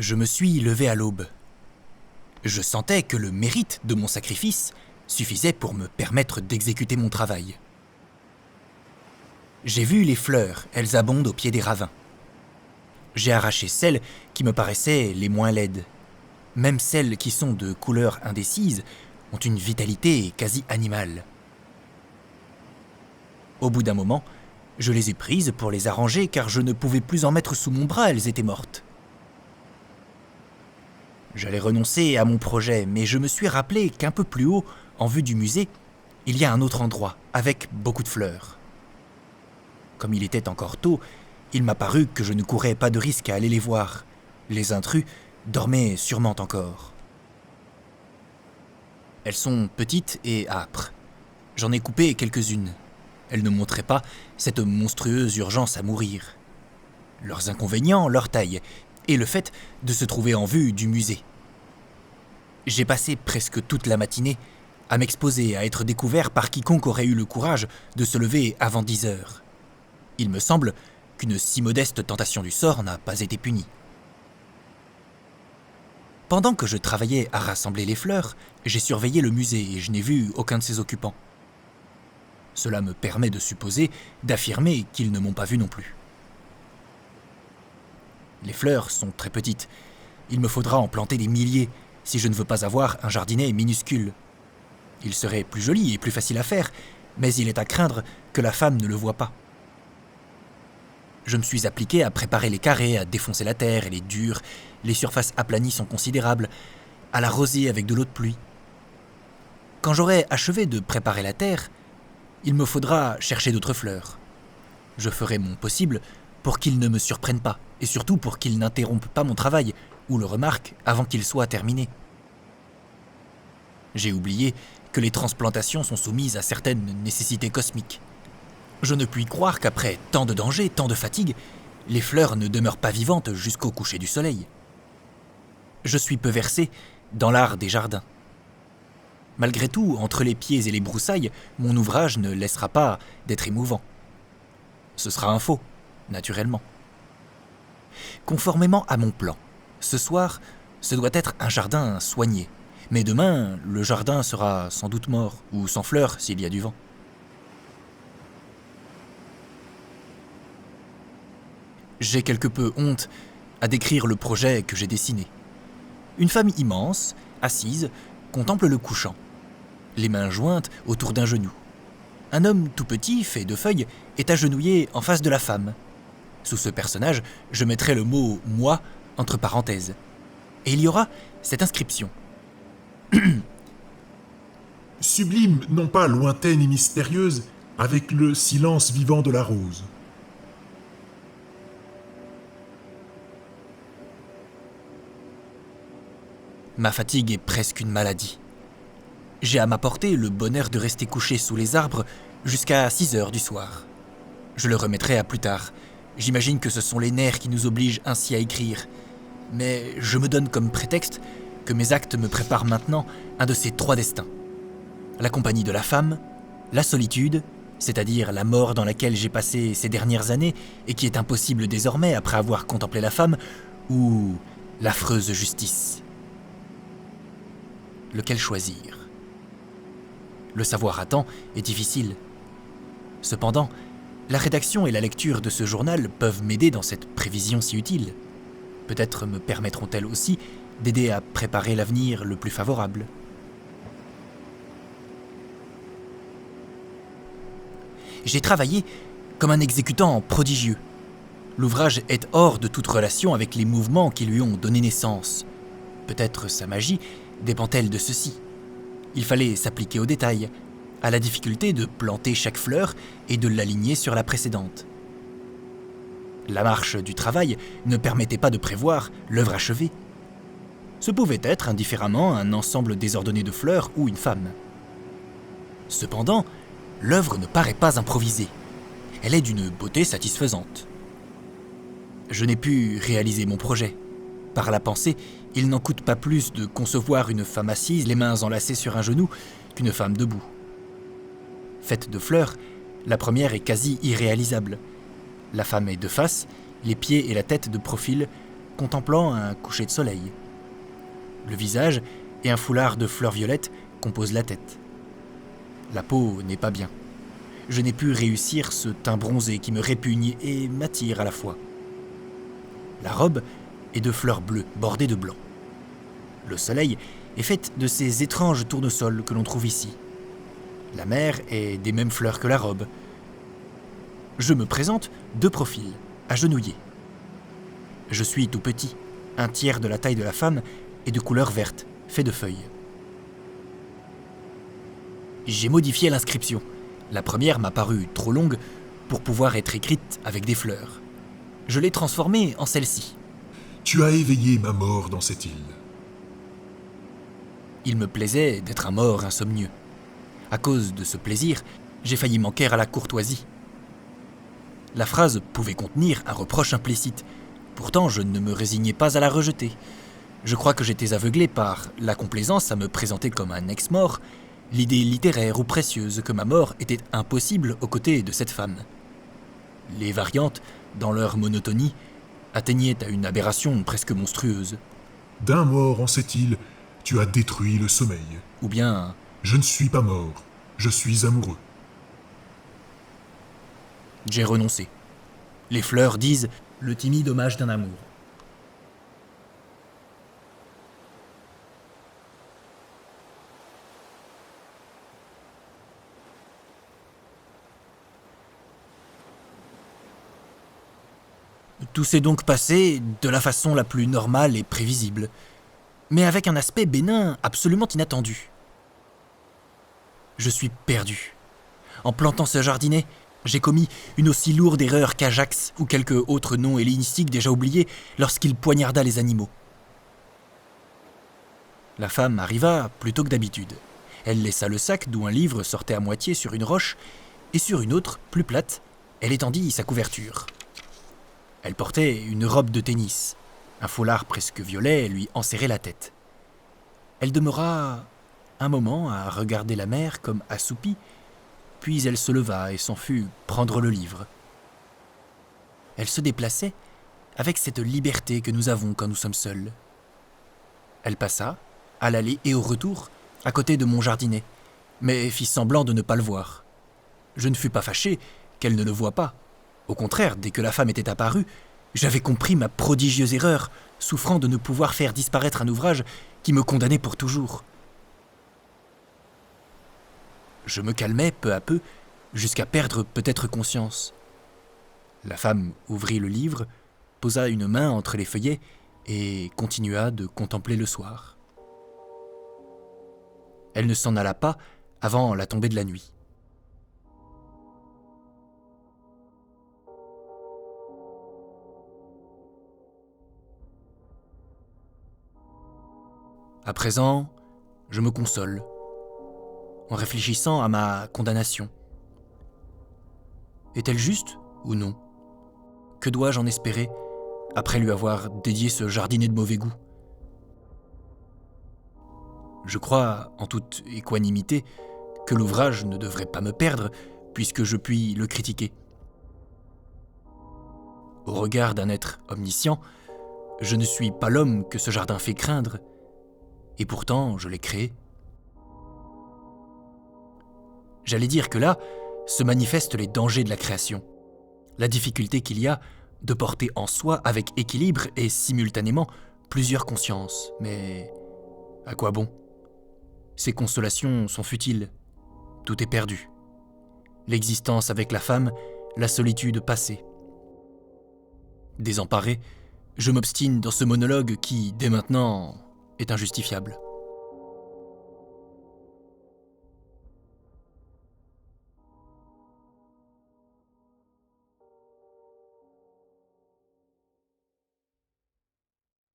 Je me suis levé à l'aube. Je sentais que le mérite de mon sacrifice suffisait pour me permettre d'exécuter mon travail. J'ai vu les fleurs, elles abondent au pied des ravins. J'ai arraché celles qui me paraissaient les moins laides. Même celles qui sont de couleur indécise ont une vitalité quasi animale. Au bout d'un moment, je les ai prises pour les arranger car je ne pouvais plus en mettre sous mon bras, elles étaient mortes. J'allais renoncer à mon projet, mais je me suis rappelé qu'un peu plus haut, en vue du musée, il y a un autre endroit, avec beaucoup de fleurs. Comme il était encore tôt, il m'a paru que je ne courais pas de risque à aller les voir. Les intrus dormaient sûrement encore. Elles sont petites et âpres. J'en ai coupé quelques-unes. Elles ne montraient pas cette monstrueuse urgence à mourir. Leurs inconvénients, leur taille, et le fait de se trouver en vue du musée. J'ai passé presque toute la matinée à m'exposer à être découvert par quiconque aurait eu le courage de se lever avant 10 heures. Il me semble qu'une si modeste tentation du sort n'a pas été punie. Pendant que je travaillais à rassembler les fleurs, j'ai surveillé le musée et je n'ai vu aucun de ses occupants. Cela me permet de supposer, d'affirmer qu'ils ne m'ont pas vu non plus. Les fleurs sont très petites. Il me faudra en planter des milliers si je ne veux pas avoir un jardinet minuscule. Il serait plus joli et plus facile à faire, mais il est à craindre que la femme ne le voie pas. Je me suis appliqué à préparer les carrés, à défoncer la terre, elle est dure, les surfaces aplanies sont considérables, à l'arroser avec de l'eau de pluie. Quand j'aurai achevé de préparer la terre, il me faudra chercher d'autres fleurs. Je ferai mon possible pour qu'ils ne me surprennent pas, et surtout pour qu'ils n'interrompent pas mon travail, ou le remarquent avant qu'il soit terminé. J'ai oublié que les transplantations sont soumises à certaines nécessités cosmiques. Je ne puis croire qu'après tant de dangers, tant de fatigue, les fleurs ne demeurent pas vivantes jusqu'au coucher du soleil. Je suis peu versé dans l'art des jardins. Malgré tout, entre les pieds et les broussailles, mon ouvrage ne laissera pas d'être émouvant. Ce sera un faux, naturellement. Conformément à mon plan, ce soir, ce doit être un jardin soigné. Mais demain, le jardin sera sans doute mort, ou sans fleurs s'il y a du vent. J'ai quelque peu honte à décrire le projet que j'ai dessiné. Une femme immense, assise, contemple le couchant, les mains jointes autour d'un genou. Un homme tout petit, fait de feuilles, est agenouillé en face de la femme. Sous ce personnage, je mettrai le mot « moi » entre parenthèses. Et il y aura cette inscription. Sublime, non pas lointaine et mystérieuse, avec le silence vivant de la rose. Ma fatigue est presque une maladie. J'ai à ma portée le bonheur de rester couché sous les arbres jusqu'à 6 heures du soir. Je le remettrai à plus tard. J'imagine que ce sont les nerfs qui nous obligent ainsi à écrire. Mais je me donne comme prétexte que mes actes me préparent maintenant un de ces 3 destins. La compagnie de la femme, la solitude, c'est-à-dire la mort dans laquelle j'ai passé ces dernières années et qui est impossible désormais après avoir contemplé la femme, ou l'affreuse justice. Lequel choisir ? Le savoir à temps est difficile. Cependant, la rédaction et la lecture de ce journal peuvent m'aider dans cette prévision si utile. Peut-être me permettront-elles aussi d'aider à préparer l'avenir le plus favorable. J'ai travaillé comme un exécutant prodigieux. L'ouvrage est hors de toute relation avec les mouvements qui lui ont donné naissance. Peut-être sa magie dépend-elle de ceci. Il fallait s'appliquer aux détails, à la difficulté de planter chaque fleur et de l'aligner sur la précédente. La marche du travail ne permettait pas de prévoir l'œuvre achevée. Ce pouvait être indifféremment un ensemble désordonné de fleurs ou une femme. Cependant, l'œuvre ne paraît pas improvisée. Elle est d'une beauté satisfaisante. Je n'ai pu réaliser mon projet. Par la pensée, il n'en coûte pas plus de concevoir une femme assise, les mains enlacées sur un genou, qu'une femme debout. Faite de fleurs, la première est quasi irréalisable. La femme est de face, les pieds et la tête de profil, contemplant un coucher de soleil. Le visage et un foulard de fleurs violettes composent la tête. La peau n'est pas bien. Je n'ai pu réussir ce teint bronzé qui me répugne et m'attire à la fois. La robe est de fleurs bleues bordées de blanc. Le soleil est fait de ces étranges tournesols que l'on trouve ici. La mer est des mêmes fleurs que la robe. Je me présente de profil, agenouillé. Je suis tout petit, un tiers de la taille de la femme et de couleur verte, fait de feuilles. J'ai modifié l'inscription. La première m'a paru trop longue pour pouvoir être écrite avec des fleurs. Je l'ai transformée en celle-ci. Tu as éveillé ma mort dans cette île. Il me plaisait d'être un mort insomnieux. À cause de ce plaisir, j'ai failli manquer à la courtoisie. La phrase pouvait contenir un reproche implicite. Pourtant, je ne me résignais pas à la rejeter. Je crois que j'étais aveuglé par la complaisance à me présenter comme un ex-mort, l'idée littéraire ou précieuse que ma mort était impossible aux côtés de cette femme. Les variantes, dans leur monotonie, atteignaient à une aberration presque monstrueuse. D'un mort en cette île, tu as détruit le sommeil. Ou bien, Je ne suis pas mort, je suis amoureux. j'ai renoncé. Les fleurs disent le timide hommage d'un amour. Tout s'est donc passé de la façon la plus normale et prévisible, mais avec un aspect bénin absolument inattendu. Je suis perdu. En plantant ce jardinet, j'ai commis une aussi lourde erreur qu'Ajax ou quelque autre nom hellénistique déjà oublié lorsqu'il poignarda les animaux. La femme arriva plus tôt que d'habitude. Elle laissa le sac d'où un livre sortait à moitié sur une roche, et sur une autre, plus plate, elle étendit sa couverture. Elle portait une robe de tennis. Un foulard presque violet lui enserrait la tête. Elle demeura un moment à regarder la mer comme assoupie, puis elle se leva et s'en fut prendre le livre. Elle se déplaçait avec cette liberté que nous avons quand nous sommes seuls. Elle passa, à l'aller et au retour, à côté de mon jardinet, mais fit semblant de ne pas le voir. Je ne fus pas fâché qu'elle ne le voie pas. Au contraire, dès que la femme était apparue, j'avais compris ma prodigieuse erreur, souffrant de ne pouvoir faire disparaître un ouvrage qui me condamnait pour toujours. Je me calmais peu à peu, jusqu'à perdre peut-être conscience. La femme ouvrit le livre, posa une main entre les feuillets et continua de contempler le soir. Elle ne s'en alla pas avant la tombée de la nuit. À présent, je me console, en réfléchissant à ma condamnation. Est-elle juste ou non ? Que dois-je en espérer après lui avoir dédié ce jardinet de mauvais goût ? Je crois, en toute équanimité, que l'ouvrage ne devrait pas me perdre, puisque je puis le critiquer. Au regard d'un être omniscient, je ne suis pas l'homme que ce jardin fait craindre, et pourtant je l'ai créé. J'allais dire que là se manifestent les dangers de la création, la difficulté qu'il y a de porter en soi avec équilibre et simultanément plusieurs consciences. Mais à quoi bon ? Ces consolations sont futiles. Tout est perdu. L'existence avec la femme, la solitude passée. Désemparé, je m'obstine dans ce monologue qui, dès maintenant, est injustifiable.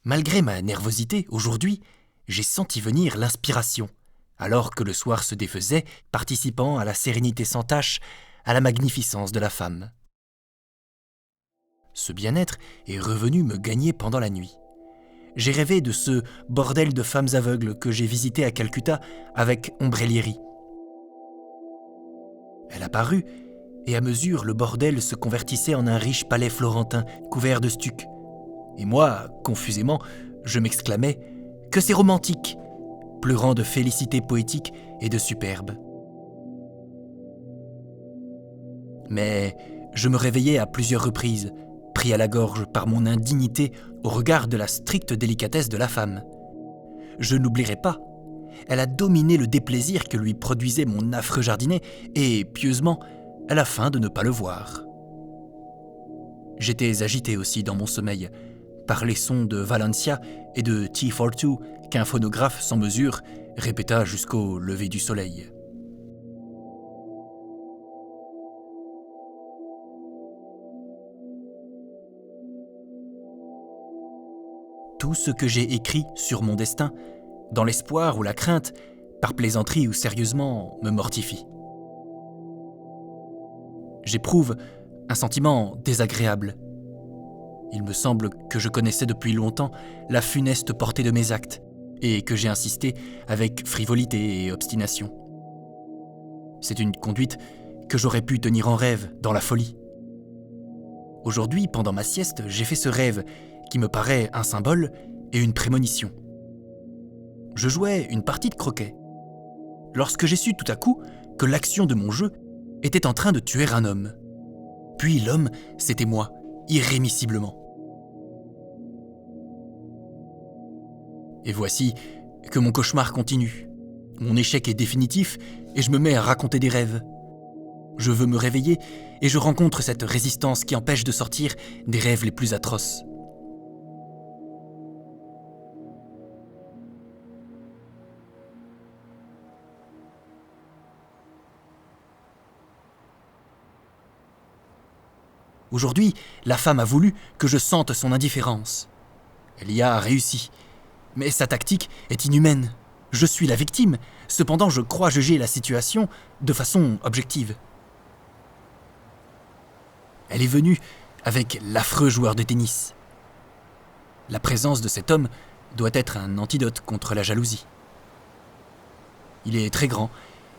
Malgré ma nervosité, aujourd'hui, j'ai senti venir l'inspiration, alors que le soir se défaisait, participant à la sérénité sans tache, à la magnificence de la femme. Ce bien-être est revenu me gagner pendant la nuit. J'ai rêvé de ce bordel de femmes aveugles que j'ai visité à Calcutta avec Ombrellieri. Elle apparut, et à mesure le bordel se convertissait en un riche palais florentin couvert de stucs. Et moi, confusément, je m'exclamais que c'est romantique, pleurant de félicité poétique et de superbe. Mais je me réveillais à plusieurs reprises, pris à la gorge par mon indignité au regard de la stricte délicatesse de la femme. Je n'oublierai pas, elle a dominé le déplaisir que lui produisait mon affreux jardinet et, pieusement, elle a feint de ne pas le voir. J'étais agité aussi dans mon sommeil, par les sons de Valencia et de T42 qu'un phonographe sans mesure répéta jusqu'au lever du soleil. Tout ce que j'ai écrit sur mon destin, dans l'espoir ou la crainte, par plaisanterie ou sérieusement, me mortifie. J'éprouve un sentiment désagréable. Il me semble que je connaissais depuis longtemps la funeste portée de mes actes et que j'ai insisté avec frivolité et obstination. C'est une conduite que j'aurais pu tenir en rêve, dans la folie. Aujourd'hui, pendant ma sieste, j'ai fait ce rêve qui me paraît un symbole et une prémonition. Je jouais une partie de croquet, lorsque j'ai su tout à coup que l'action de mon jeu était en train de tuer un homme. Puis l'homme, c'était moi, irrémissiblement. Et voici que mon cauchemar continue. Mon échec est définitif et je me mets à raconter des rêves. Je veux me réveiller et je rencontre cette résistance qui empêche de sortir des rêves les plus atroces. Aujourd'hui, la femme a voulu que je sente son indifférence. Elle y a réussi. Mais sa tactique est inhumaine. Je suis la victime, cependant je crois juger la situation de façon objective. Elle est venue avec l'affreux joueur de tennis. La présence de cet homme doit être un antidote contre la jalousie. Il est très grand.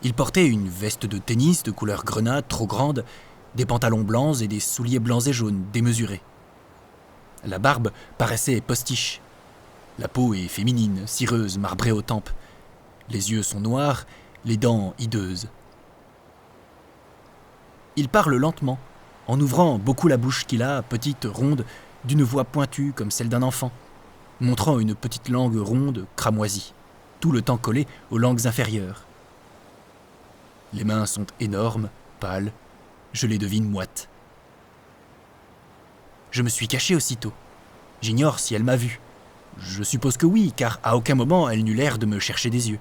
Il portait une veste de tennis de couleur grenade trop grande, des pantalons blancs et des souliers blancs et jaunes démesurés. La barbe paraissait postiche. La peau est féminine, cireuse, marbrée aux tempes. Les yeux sont noirs, les dents hideuses. Il parle lentement, en ouvrant beaucoup la bouche qu'il a, petite, ronde, d'une voix pointue comme celle d'un enfant, montrant une petite langue ronde, cramoisie, tout le temps collée aux langues inférieures. Les mains sont énormes, pâles, je les devine moites. Je me suis caché aussitôt. J'ignore si elle m'a vu. Je suppose que oui, car à aucun moment elle n'eut l'air de me chercher des yeux.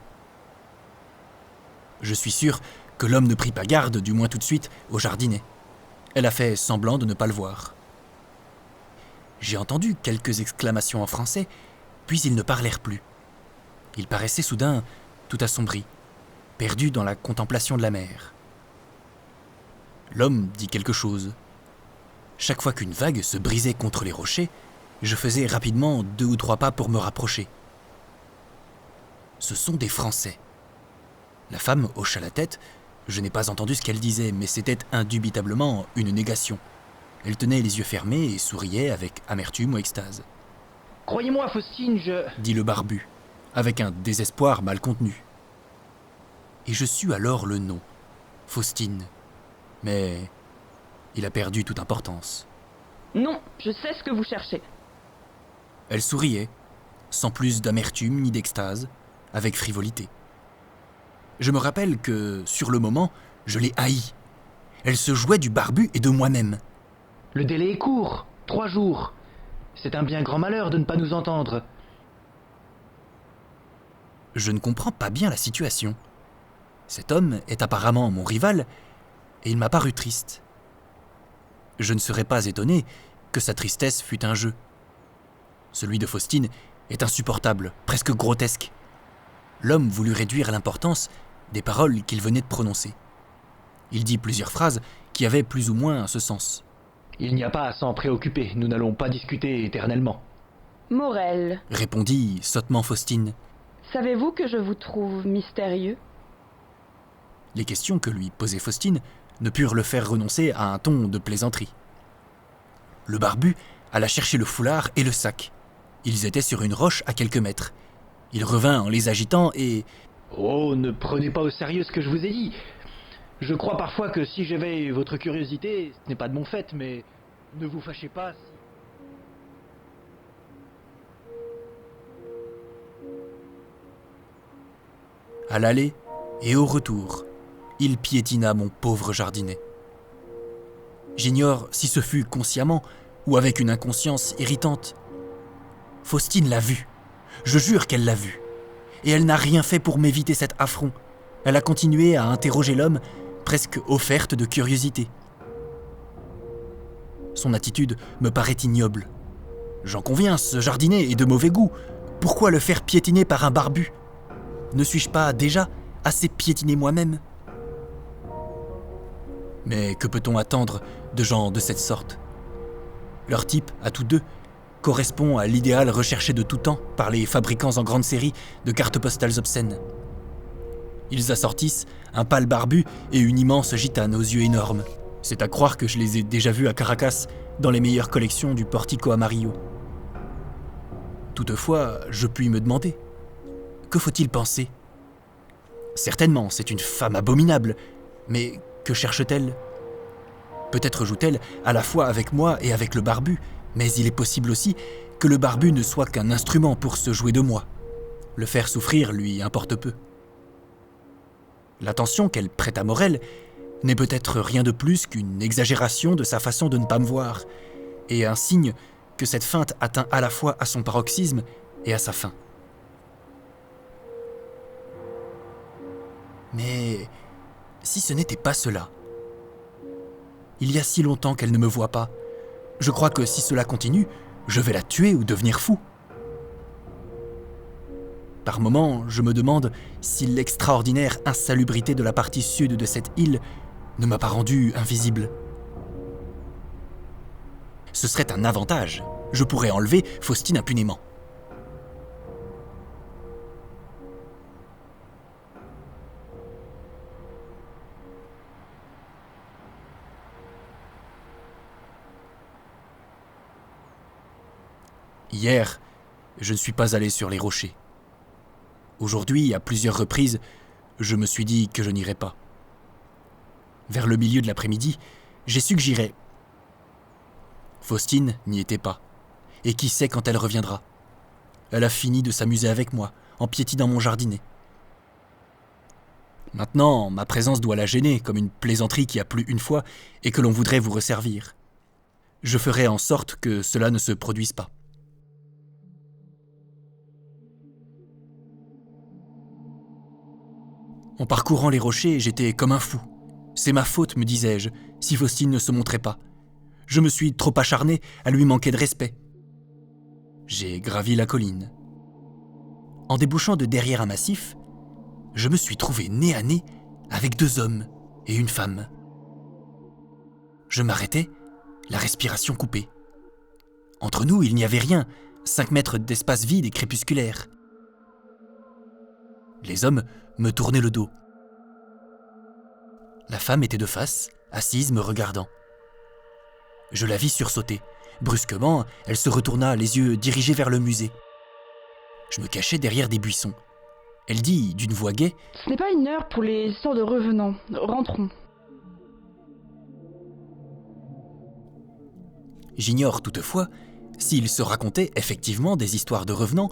Je suis sûr que l'homme ne prit pas garde, du moins tout de suite, au jardinet. Elle a fait semblant de ne pas le voir. J'ai entendu quelques exclamations en français, puis ils ne parlèrent plus. Ils paraissaient soudain tout assombris, perdus dans la contemplation de la mer. L'homme dit quelque chose. Chaque fois qu'une vague se brisait contre les rochers, je faisais rapidement 2 ou 3 pas pour me rapprocher. Ce sont des Français. La femme hocha la tête. Je n'ai pas entendu ce qu'elle disait, mais c'était indubitablement une négation. Elle tenait les yeux fermés et souriait avec amertume ou extase. « Croyez-moi, Faustine, dit le barbu, avec un désespoir mal contenu. Et je sus alors le nom, Faustine. Mais il a perdu toute importance. Non, je sais ce que vous cherchez. Elle souriait, sans plus d'amertume ni d'extase, avec frivolité. Je me rappelle que, sur le moment, je l'ai haïe. Elle se jouait du barbu et de moi-même. Le délai est court, 3 jours. C'est un bien grand malheur de ne pas nous entendre. Je ne comprends pas bien la situation. Cet homme est apparemment mon rival, et il m'a paru triste. Je ne serais pas étonné que sa tristesse fût un jeu. Celui de Faustine est insupportable, presque grotesque. L'homme voulut réduire l'importance des paroles qu'il venait de prononcer. Il dit plusieurs phrases qui avaient plus ou moins ce sens. Il n'y a pas à s'en préoccuper, nous n'allons pas discuter éternellement. Morel, Répondit sottement Faustine. savez-vous que je vous trouve mystérieux? Les questions que lui posait Faustine ne purent le faire renoncer à un ton de plaisanterie. Le barbu alla chercher le foulard et le sac. Ils étaient sur une roche à quelques mètres. Il revint en les agitant et... Oh, ne prenez pas au sérieux ce que je vous ai dit. Je crois parfois que si j'éveille votre curiosité, ce n'est pas de mon fait, mais ne vous fâchez pas si... À l'aller et au retour, il piétina mon pauvre jardinet. J'ignore si ce fut consciemment ou avec une inconscience irritante. Faustine l'a vu. Je jure qu'elle l'a vu. Et elle n'a rien fait pour m'éviter cet affront. Elle a continué à interroger l'homme, presque offerte de curiosité. Son attitude me paraît ignoble. J'en conviens, ce jardinet est de mauvais goût. Pourquoi le faire piétiner par un barbu ? Ne suis-je pas déjà assez piétiné moi-même ? Mais que peut-on attendre de gens de cette sorte ? Leur type, à tous deux, correspond à l'idéal recherché de tout temps par les fabricants en grande série de cartes postales obscènes. Ils assortissent un pâle barbu et une immense gitane aux yeux énormes. C'est à croire que je les ai déjà vus à Caracas, dans les meilleures collections du Portico Amarillo. Toutefois, je puis me demander, que faut-il penser ? Certainement, c'est une femme abominable, mais que cherche-t-elle ? Peut-être joue-t-elle à la fois avec moi et avec le barbu, mais il est possible aussi que le barbu ne soit qu'un instrument pour se jouer de moi. Le faire souffrir lui importe peu. L'attention qu'elle prête à Morel n'est peut-être rien de plus qu'une exagération de sa façon de ne pas me voir, et un signe que cette feinte atteint à la fois à son paroxysme et à sa fin. Mais si ce n'était pas cela, il y a si longtemps qu'elle ne me voit pas. Je crois que si cela continue, je vais la tuer ou devenir fou. Par moments, je me demande si l'extraordinaire insalubrité de la partie sud de cette île ne m'a pas rendu invisible. Ce serait un avantage. Je pourrais enlever Faustine impunément. Hier, je ne suis pas allé sur les rochers. Aujourd'hui, à plusieurs reprises, je me suis dit que je n'irais pas. Vers le milieu de l'après-midi, j'ai su que j'irais. Faustine n'y était pas. Et qui sait quand elle reviendra ? Elle a fini de s'amuser avec moi, en piétinant mon jardinet. Maintenant, ma présence doit la gêner, comme une plaisanterie qui a plu une fois et que l'on voudrait vous resservir. Je ferai en sorte que cela ne se produise pas. En parcourant les rochers, j'étais comme un fou. C'est ma faute, me disais-je, si Faustine ne se montrait pas. Je me suis trop acharné à lui manquer de respect. J'ai gravi la colline. En débouchant de derrière un massif, je me suis trouvé nez à nez avec 2 hommes et une femme. Je m'arrêtais, la respiration coupée. Entre nous, il n'y avait rien, 5 mètres d'espace vide et crépusculaire. Les hommes me tournaient le dos. La femme était de face, assise me regardant. Je la vis sursauter. Brusquement, elle se retourna, les yeux dirigés vers le musée. Je me cachais derrière des buissons. Elle dit, d'une voix gaie, Ce n'est pas une heure pour les histoires de revenants. Rentrons. J'ignore toutefois s'il se racontait effectivement des histoires de revenants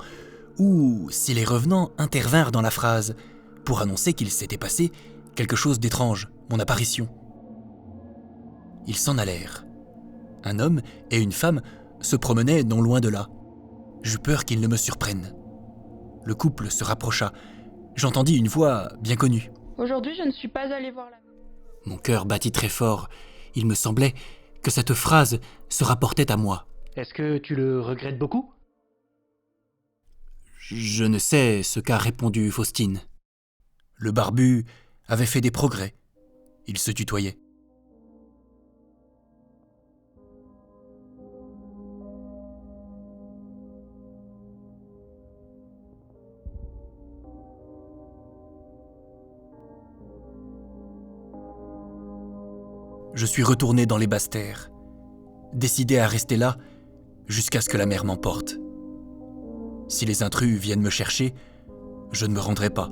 ou si les revenants intervinrent dans la phrase pour annoncer qu'il s'était passé quelque chose d'étrange, mon apparition. Ils s'en allèrent. Un homme et une femme se promenaient non loin de là. J'eus peur qu'ils ne me surprennent. Le couple se rapprocha. J'entendis une voix bien connue. Aujourd'hui, je ne suis pas allée voir la... Mon cœur battit très fort. Il me semblait que cette phrase se rapportait à moi. Est-ce que tu le regrettes beaucoup ? Je ne sais ce qu'a répondu Faustine. Le barbu avait fait des progrès. Il se tutoyait. Je suis retourné dans les basses terres. Décidé à rester là, jusqu'à ce que la mer m'emporte. Si les intrus viennent me chercher, je ne me rendrai pas,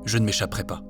je ne m'échapperai pas.